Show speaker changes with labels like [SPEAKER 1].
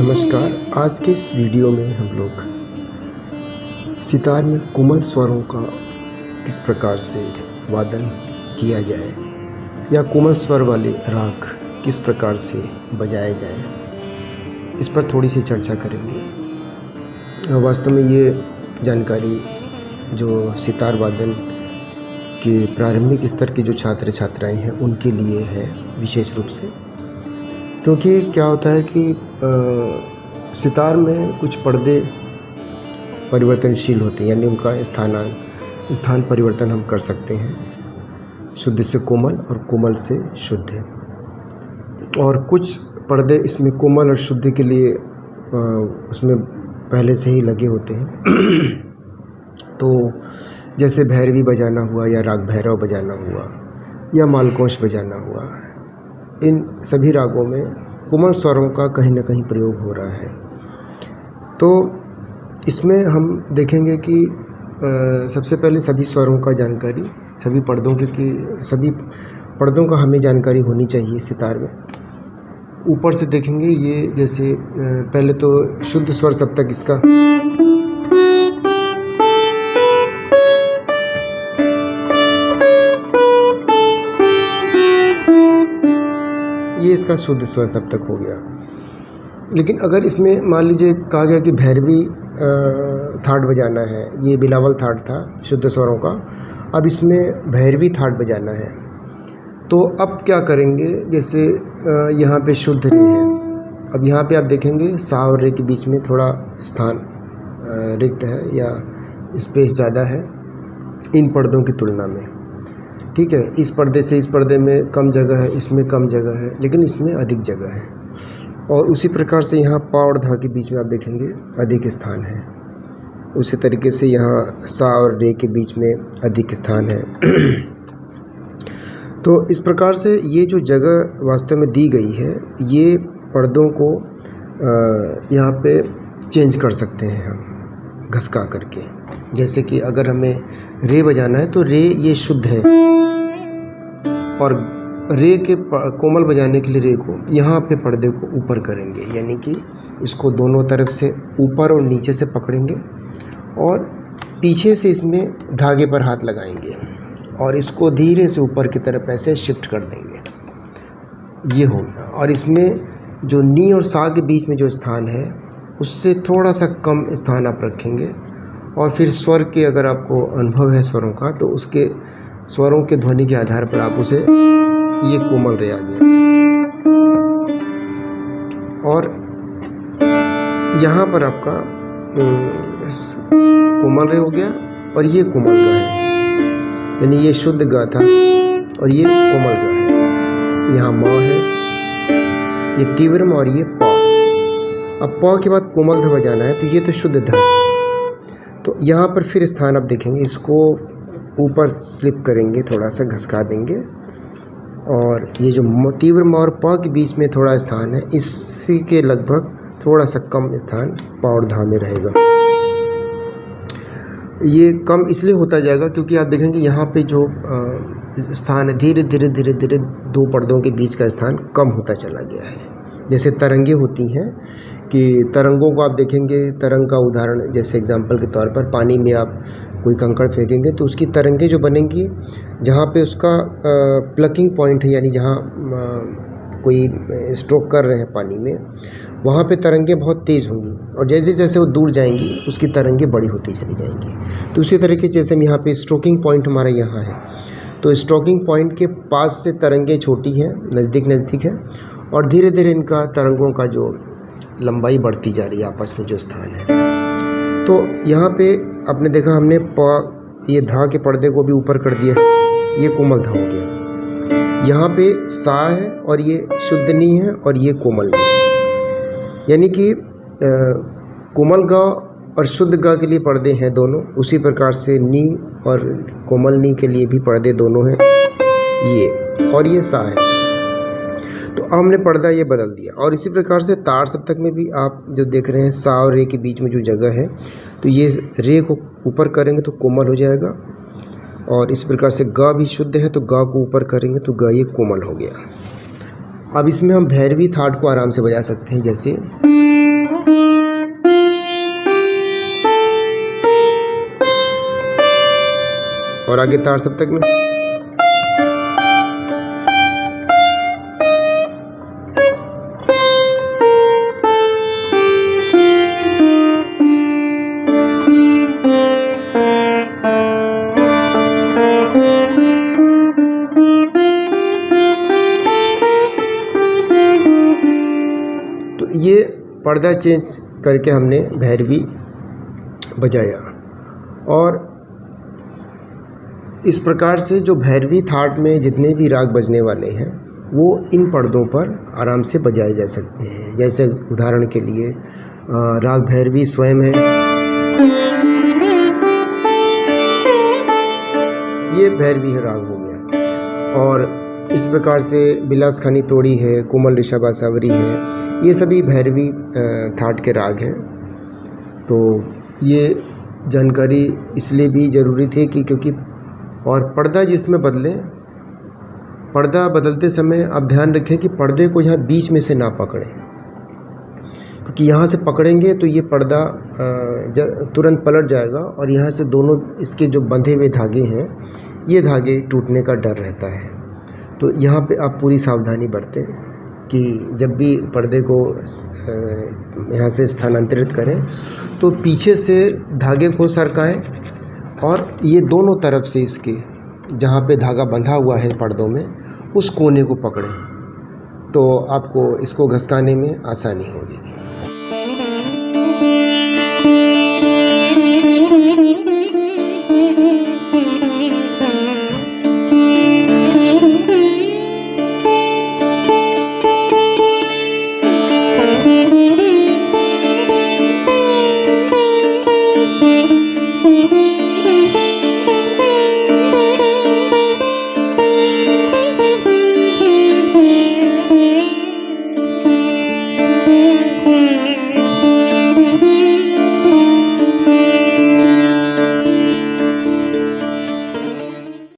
[SPEAKER 1] नमस्कार। आज के इस वीडियो में हम लोग सितार में कोमल स्वरों का किस प्रकार से वादन किया जाए या कोमल स्वर वाले राग किस प्रकार से बजाए जाए, इस पर थोड़ी सी चर्चा करेंगे। वास्तव में ये जानकारी जो सितार वादन के प्रारंभिक स्तर के जो छात्र छात्राएं हैं उनके लिए है विशेष रूप से, क्योंकि क्या होता है कि सितार में कुछ पर्दे परिवर्तनशील होते हैं, यानी उनका स्थान परिवर्तन हम कर सकते हैं, शुद्ध से कोमल और कोमल से शुद्ध। और कुछ पर्दे इसमें कोमल और शुद्ध के लिए उसमें पहले से ही लगे होते हैं। तो जैसे भैरवी बजाना हुआ या राग भैरव बजाना हुआ या मालकोश बजाना हुआ, इन सभी रागों में कोमल स्वरों का कहीं ना कहीं प्रयोग हो रहा है। तो इसमें हम देखेंगे कि सबसे पहले सभी स्वरों का जानकारी, सभी पर्दों का हमें जानकारी होनी चाहिए सितार में। ऊपर से देखेंगे ये जैसे पहले तो शुद्ध स्वर सप्तक, इसका ये इसका शुद्ध स्वर सप्तक हो गया। लेकिन अगर इसमें मान लीजिए कहा गया कि भैरवी थाट बजाना है, ये बिलावल थाट था शुद्ध स्वरों का, अब इसमें भैरवी थाट बजाना है, तो अब क्या करेंगे, जैसे यहाँ पे शुद्ध रे है, अब यहाँ पे आप देखेंगे सा और रे के बीच में थोड़ा स्थान रिक्त है या स्पेस ज़्यादा है इन पर्दों की तुलना में। ठीक है, इस पर्दे से इस पर्दे में कम जगह है, इसमें कम जगह है, लेकिन इसमें अधिक जगह है। और उसी प्रकार से यहाँ पा और धा के बीच में आप देखेंगे अधिक स्थान है। उसी तरीके से यहाँ सा और रे के बीच में अधिक स्थान है। तो इस प्रकार से ये जो जगह वास्तव में दी गई है, ये पर्दों को यहाँ पे चेंज कर सकते हैं हम घसका करके। जैसे कि अगर हमें रे बजाना है तो रे ये शुद्ध है, और रे के कोमल बजाने के लिए रे को यहाँ पे पर्दे को ऊपर करेंगे, यानी कि इसको दोनों तरफ से ऊपर और नीचे से पकड़ेंगे और पीछे से इसमें धागे पर हाथ लगाएंगे और इसको धीरे से ऊपर की तरफ ऐसे शिफ्ट कर देंगे। ये हो गया। और इसमें जो नी और सा के बीच में जो स्थान है उससे थोड़ा सा कम स्थान आप रखेंगे। और फिर स्वर के, अगर आपको अनुभव है स्वरों का, तो उसके स्वरों के ध्वनि के आधार पर आप उसे, ये कोमल रे आ गया और यहाँ पर आपका कोमल रे हो गया और ये कोमल गा है, यानी ये शुद्ध गा था और ये कोमल गा है। यहाँ म है, ये तीव्र और ये प। अब प के बाद कोमल ध बजाना है तो ये तो शुद्ध ध। तो यहाँ पर फिर स्थान आप देखेंगे, इसको ऊपर स्लिप करेंगे, थोड़ा सा घसका देंगे और ये जो तीव्र म और प के बीच में थोड़ा स्थान है, इसी के लगभग थोड़ा सा कम स्थान प और धा में रहेगा। ये कम इसलिए होता जाएगा क्योंकि आप देखेंगे यहाँ पे जो स्थान है धीरे धीरे दो पर्दों के बीच का स्थान कम होता चला गया है। जैसे तरंगे होती हैं कि तरंगों को आप देखेंगे, तरंग का उदाहरण जैसे एग्जाम्पल के तौर पर, पानी में आप कोई कंकड़ फेंकेंगे तो उसकी तरंगे जो बनेंगी, जहाँ पे उसका प्लकिंग पॉइंट है, यानी जहाँ कोई स्ट्रोक कर रहे हैं पानी में, वहाँ पे तरंगे बहुत तेज़ होंगी और जैसे जैसे वो दूर जाएंगी उसकी तरंगे बड़ी होती चली जाएंगी। तो उसी तरीके जैसे हम यहाँ पे स्ट्रोकिंग पॉइंट हमारा यहाँ है, तो स्ट्रोकिंग पॉइंट के पास से तरंगे छोटी हैं, नज़दीक है, और धीरे धीरे इनका तरंगों का जो लंबाई बढ़ती जा रही है आपस में जो स्थान है। तो यहाँ पे आपने देखा हमने ये धा के पर्दे को भी ऊपर कर दिया, ये कोमल धा हो गया। यहाँ पे सा है और ये शुद्ध नी है और ये कोमल नी, यानी कि कोमल गा और शुद्ध गा के लिए पर्दे हैं दोनों। उसी प्रकार से नी और कोमल नी के लिए भी पर्दे दोनों हैं, ये और ये सा है। तो हमने पर्दा ये बदल दिया। और इसी प्रकार से तार सप्तक में भी आप जो देख रहे हैं, सा और रे के बीच में जो जगह है, तो ये रे को ऊपर करेंगे तो कोमल हो जाएगा, और इस प्रकार से गा भी शुद्ध है तो गा को ऊपर करेंगे तो गा ये कोमल हो गया। अब इसमें हम भैरवी थाट को आराम से बजा सकते हैं, जैसे और आगे तार सप्तक में। तो ये पर्दा चेंज करके हमने भैरवी बजाया। और इस प्रकार से जो भैरवी थाट में जितने भी राग बजने वाले हैं वो इन पर्दों पर आराम से बजाए जा सकते हैं। जैसे उदाहरण के लिए राग भैरवी स्वयं है, ये भैरवी है राग हो गया। और इस प्रकार से बिलास खानी तोड़ी है, कोमल ऋषभ आसावरी है, ये सभी भैरवी थाट के राग हैं। तो ये जानकारी इसलिए भी ज़रूरी थी कि क्योंकि और पर्दा जिसमें बदले, पर्दा बदलते समय आप ध्यान रखें कि पर्दे को यहाँ बीच में से ना पकड़ें, क्योंकि यहाँ से पकड़ेंगे तो ये पर्दा तुरंत पलट जाएगा और यहाँ से दोनों इसके जो बंधे हुए धागे हैं ये धागे टूटने का डर रहता है। तो यहाँ पे आप पूरी सावधानी बरतें कि जब भी पर्दे को यहाँ से स्थानांतरित करें तो पीछे से धागे को सरकाएं और ये दोनों तरफ से इसके जहाँ पे धागा बंधा हुआ है पर्दों में उस कोने को पकड़ें, तो आपको इसको घसकाने में आसानी होगी।